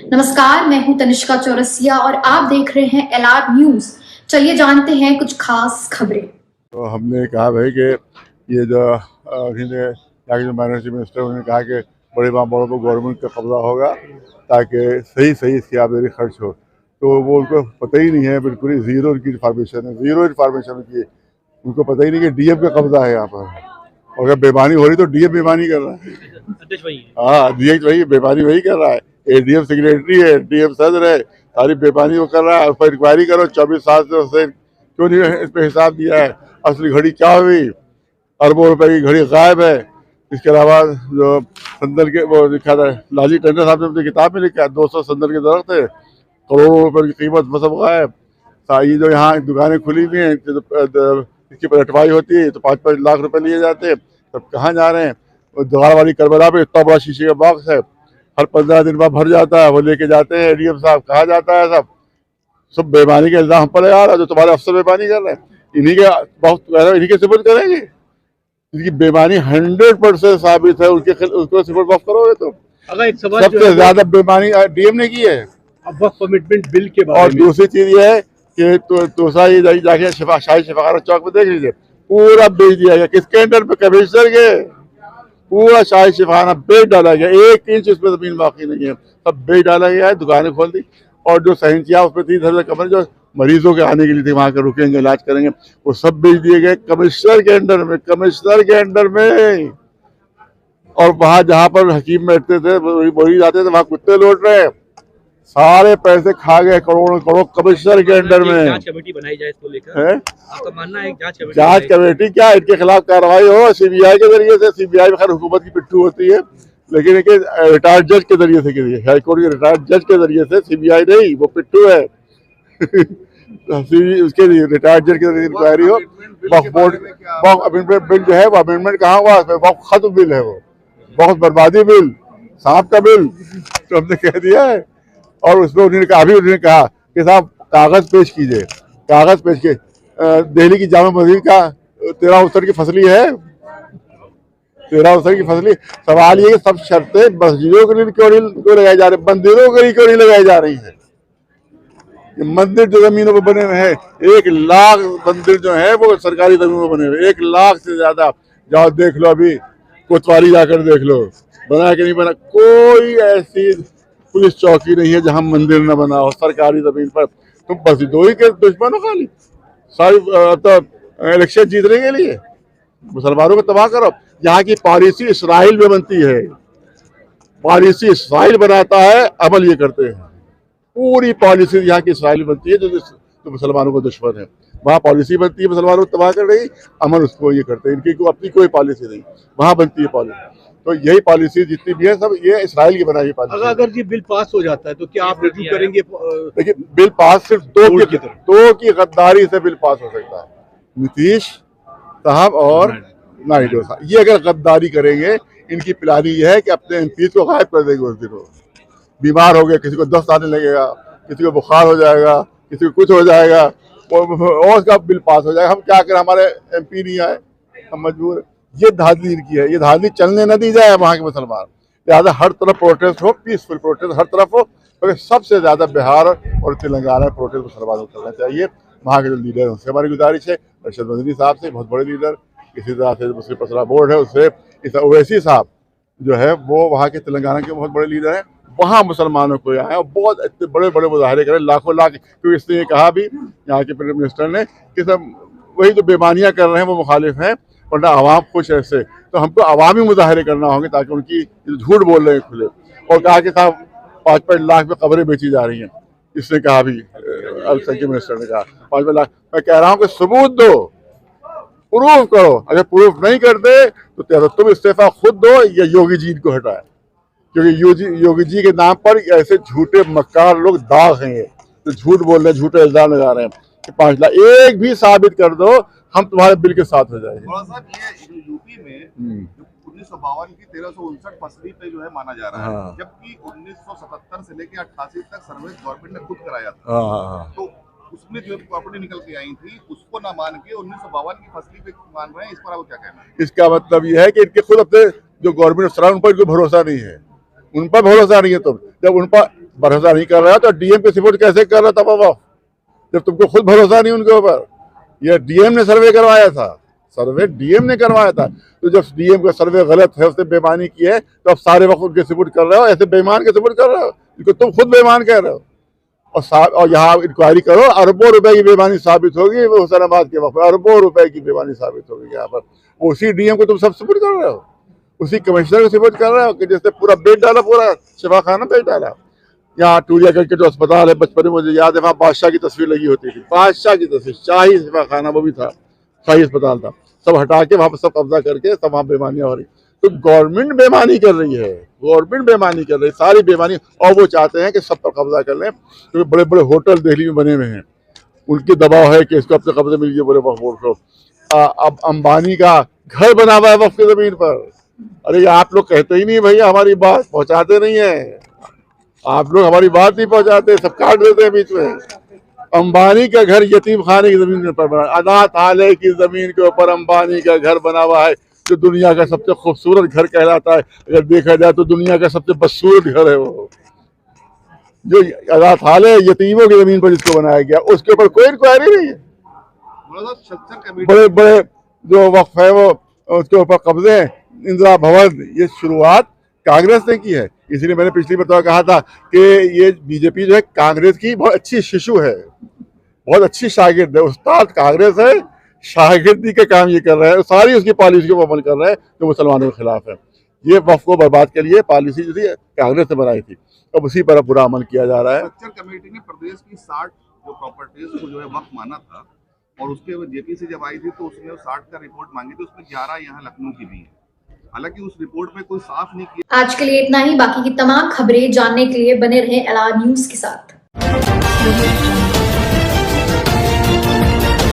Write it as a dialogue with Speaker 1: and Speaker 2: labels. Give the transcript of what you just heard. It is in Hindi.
Speaker 1: नमस्कार, मैं हूं तनिष्का चौरसिया और आप देख रहे हैं एलआर न्यूज। चलिए जानते हैं कुछ खास खबरें।
Speaker 2: तो हमने कहा भाई कि ये जो यहाँ के जो माइनॉरिटी मिनिस्टर उन्होंने कहा कि बड़े मामलों पर गवर्नमेंट का कब्जा होगा ताकि सही सही इसकी आमदनी खर्च हो, तो वो उनको पता ही नहीं है, बिल्कुल ही जीरो उनकी इन्फॉर्मेशन है, जीरो इन्फॉर्मेशन उनकी। उनको पता ही नहीं कि डीएम का कब्जा है यहाँ पर, और अगर बेईमानी हो रही तो डीएम बेईमानी कर रहा है। हाँ, डीएम वही बेईमानी वही कर रहा है, एडीएम सेक्रेटरी है, डीएम सदर है, सारी बेईमानी वो कर रहा है। उस पर इंक्वायरी करो, 24 साल से उससे क्यों नहीं इस पर हिसाब दिया है, असली घड़ी क्या हुई, अरबों रुपए की घड़ी गायब है। इसके अलावा जो संदल के वो लिखा था, लाली टंडन साहब ने अपनी किताब में लिखा है 200 संदल के दरख्त है, करोड़ों रुपए की कीमत वो सब गायब। ये जो यहाँ दुकानें खुली हुई हैं, इसकी पलटवाई होती है तो 5-5 लाख रुपए लिए जाते हैं, सब कहाँ जा रहे हैं। दगाड़ वाली करबला पे इतना बड़ा शीशे का बॉक्स है, हर 15 दिन बाद भर जाता है, वो लेके जाते हैं एडीएम साहब, कहाँ जाता है सब बेईमानी के इल्जाम हम पर लगा रहा है, जो तुम्हारे अफसर बेईमानी कर रहे हैं, इन्हीं के बहुत इन्हीं के सिफारिश करेंगे। इनकी बेईमानी 100% साबित है, उसको सिफारिश माफ करोगे तो।
Speaker 3: अगर एक सवाल
Speaker 2: सबसे ज्यादा बेईमानी डीएम ने की है
Speaker 3: वक्त कमिटमेंट बिल के बारे
Speaker 2: और
Speaker 3: में।
Speaker 2: दूसरी चीज ये है कि तोसा ये जाके शाही शफाखाना चौक में देख लीजिए, पूरा बेच दिया गया। किसके अंडर पे? कमिश्नर के। पूरा शाही शफाखाना बेच डाला गया, 1 इंच उसमें जमीन बाकी नहीं है, सब बेच डाला गया है, दुकानें खोल दी। और जो सहनचिया उसमें 3,000 कमरे जो मरीजों के आने के लिए थे, वहां के रुकेंगे, इलाज करेंगे, वो सब बेच दिए गए कमिश्नर के अंडर में, कमिश्नर के अंडर में। और वहां जहां पर हकीम बैठते थे, मरीज आते थे, वहां कुत्ते लौट रहे हैं, सारे पैसे खा गए, करोड़ों करोड़ कमिश्नर के अंडर में।
Speaker 3: जांच कमेटी बनाई जाए इसको लेकर, आपका मानना है?
Speaker 2: जांच कमेटी क्या, इनके खिलाफ कार्रवाई हो सीबीआई के जरिए से। सीबीआई में खैर हुकूमत की पिट्ठू होती है, लेकिन इनके रिटायर्ड जज के जरिए से, हाईकोर्ट के रिटायर्ड जज के जरिए से, सीबीआई नहीं, वो पिट्ठू है। उसके रिटायर्ड जज के जरिए इंक्वायरी हो। बिल जो है वो अमेंडमेंट कहाँ हुआ, वक्फ खत्म बिल है, वो बहुत बर्बादी बिल, सांप का बिल, तो हमने कह दिया है। और उसमें उन्होंने कहा कि साहब कागज पेश कीजिए, कागज पेश के दिल्ली की जामा मस्जिद का 13 अवसर की फसली है, 13 अवसर की फसली। सवाल ये कि सब शर्तें मस्जिदों के लिए क्यों लगाई जा रही, मंदिरों के लिए क्यों नहीं लगाई जा रही है? मंदिर जो जमीनों पर बने हुए हैं, 1 लाख मंदिर जो है वो सरकारी जमीनों पर बने हुए, 1 लाख से ज्यादा। जाओ देख लो, अभी कोतवाली जाकर देख लो, बना कि नहीं बना। कोई ऐसी पुलिस चौकी नहीं है जहां मंदिर न बना हो सरकारी जमीन पर। तुम मस्जिदों के दुश्मन हो खाली, सारी तो इलेक्शन जीतने के लिए मुसलमानों को तबाह करो। यहाँ की पॉलिसी इसराइल में बनती है, पॉलिसी इसराइल बनाता है, अमल ये करते हैं। पूरी पॉलिसी यहाँ की इसराइल बनती है, जो मुसलमानों को दुश्मन है। वहाँ पॉलिसी बनती है मुसलमानों को तबाह कर रही, अमल उसको ये करते हैं। इनकी अपनी कोई पॉलिसी नहीं, वहाँ बनती है पॉलिसी। तो यही पॉलिसी जितनी भी है सब ये इसराइल की बनाई पॉलिसी।
Speaker 3: अगर ये बिल पास हो जाता है तो क्या आप रजू करेंगे?
Speaker 2: देखिए, बिल पास सिर्फ दो की गद्दारी से बिल पास हो सकता है, नीतीश साहब और नायडू साहब। ये अगर गद्दारी करेंगे, इनकी प्लानिंग ये है कि अपने एमपी को गायब कर देंगे उस दिन। वो बीमार हो गए, किसी को दस्त आने लगेगा, किसी को बुखार हो जाएगा, किसी को कुछ हो जाएगा, और उसका बिल पास हो जाएगा। हम क्या करें, हमारे एमपी नहीं आए, हम मजबूर। ये धांधली इनकी है, ये धांधली चलने न दी जाए वहाँ के मुसलमान। लिहाजा हर तरफ प्रोटेस्ट हो, पीसफुल प्रोटेस्ट हर तरफ हो, तो सबसे ज्यादा बिहार और तेलंगाना में प्रोटेस्ट मुसलमानों को करना चाहिए। वहाँ के जो लीडर हैं उससे हमारी गुजारिश है, अरशद मदनी साहब से, बहुत बड़े लीडर, इसी तरह से मुस्लिम पसरा बोर्ड है उससे, ओवैसी साहब जो है वो वहाँ के तेलंगाना के बहुत बड़े लीडर हैं, वहाँ मुसलमानों को आए और बहुत इतने बड़े बड़े मुजाहरे करें, लाखों लाख। क्योंकि इसने ये कहा भी यहाँ के प्राइम मिनिस्टर ने कि सब वही जो बेमानियाँ कर रहे हैं वो मुखालिफ हैं, वरना आवाम खुश है इससे। तो हमको अवामी मुजाहरे करना होंगे ताकि उनकी झूठ बोल रहे हैं खुले। और कहा कि साहब 5-5 लाख में कब्रें बेची जा रही हैं, इसने कहा भी, अल्पसंख्यक मिनिस्टर ने कहा 5-5 लाख। मैं कह रहा हूँ कि सबूत दो, प्रूफ करो। अगर प्रूफ नहीं करते तो तुम इस्तीफा खुद दो या योगी जी को हटाए, क्योंकि योगी जी के नाम पर ऐसे झूठे मक्कार लोग दाग हैं, तो झूठ बोल रहे हैं, झूठे इल्जाम लगा रहे हैं कि 5 लाख। एक भी साबित कर दो, हम तुम्हारे बिल के साथ हो जाएंगे।
Speaker 4: ये यूपी में 1952 की 1359 फसली पे जो है माना जा रहा है, जबकि 1977 से लेकर 88 तक सर्वे गवर्नमेंट ने खुद कराया था। तो उसमें जो प्रॉपर्टी निकल के आई थी उसको ना मान के 1952 की फसली पे मान रहे हैं, इस पर आपको क्या कहना है?
Speaker 2: इसका मतलब यह है कि इनके खुद अपने जो गवर्नमेंट अफसरान, उन पर कोई भरोसा नहीं है, उन पर भरोसा नहीं है। तो जब उन पर भरोसा नहीं कर रहा तो डीएम पे सपोर्ट कैसे कर रहा था वक्फ, जब तुमको खुद भरोसा नहीं उनके ऊपर। ये डीएम ने सर्वे करवाया था, सर्वे डीएम ने करवाया था। तो जब डीएम का सर्वे गलत है, उसने बेईमानी की है, तो अब सारे वक्त उनके सपोर्ट कर रहे हो, ऐसे बेईमान के सपोर्ट कर रहे हो, इनको तुम खुद बेईमान कह रहे हो। और यहाँ इंक्वायरी करो, अरबों रुपए की बेईमानी साबित होगी, वो हुसैनाबाद के वक्त अरबों रुपए की बेईमानी साबित होगी यहाँ पर। उसी डीएम को तुम सब सपोर्ट कर रहे हो, उसी कमिश्नर को सपोर्ट कर रहे हो कि जिसने पूरा बेच डाला, पूरा शिफाखाना बेच डाला। यहाँ टूरियागढ़ के जो अस्पताल है, बचपन में मुझे याद है, वहाँ बादशाह की तस्वीर लगी होती थी, बादशाह की तस्वीर, शाही शिफाखाना वो भी था, शाही अस्पताल था, सब हटा के वहाँ पर सब कब्जा करके सब वहाँ बेईमानियाँ हो रही। तो गवर्नमेंट बेईमानी कर रही है, गवर्नमेंट बेईमानी कर रही है, सारी बेईमानी। और वो चाहते हैं कि सब पर कब्जा कर लें, क्योंकि तो बड़े बड़े होटल दिल्ली में बने हुए हैं, उनके दबाव है कि इसको अपने कब्जे मिल गए बोले वक्फ को। अब अंबानी का घर बना हुआ है वक्फ की जमीन पर। अरे आप लोग कहते ही नहीं भैया, हमारी बात पहुंचाते नहीं है, आप लोग हमारी बात नहीं पहुंचाते, सब काट देते हैं बीच में। अंबानी का घर यतीम खाने की जमीन पर बना, अनाथालय की जमीन के ऊपर अंबानी का घर बना हुआ है, जो दुनिया का सबसे खूबसूरत घर कहलाता है। अगर देखा जाए तो दुनिया का सबसे बदसूरत घर है वो, जो अनाथालय यतीमों की जमीन पर जिसको बनाया गया, उसके ऊपर कोई इंक्वायरी नहीं है। बड़े बड़े जो वक्फ है वो उसके ऊपर कब्जे हैं। इंदिरा भवन, ये शुरुआत कांग्रेस ने की है, इसलिए मैंने पिछली बार कहा था कि ये बीजेपी जो है कांग्रेस की बहुत अच्छी शिशु है, बहुत अच्छी शागिर्द है, उस्ताद कांग्रेस है, शागिर्दी के काम ये कर रहा है, सारी उसकी पॉलिसी को अमल कर रहा है जो मुसलमानों के खिलाफ है। ये वक्फ को बर्बाद के लिए पॉलिसी जो थी कांग्रेस ने बनाई थी, अब उसी पर पूरा अमल किया जा रहा है।
Speaker 4: स्ट्रक्चर कमेटी ने प्रदेश की 60 जो प्रॉपर्टीज को जो है वक्फ माना था, और उसके जेपी से जब आई थी तो उसने 60 का रिपोर्ट मांगी थी, उसमें 11 यहाँ लखनऊ की भी है। हालांकि उस रिपोर्ट में कोई साफ नहीं किया।
Speaker 1: आज के लिए इतना ही, बाकी की तमाम खबरें जानने के लिए बने रहें एलान न्यूज के साथ।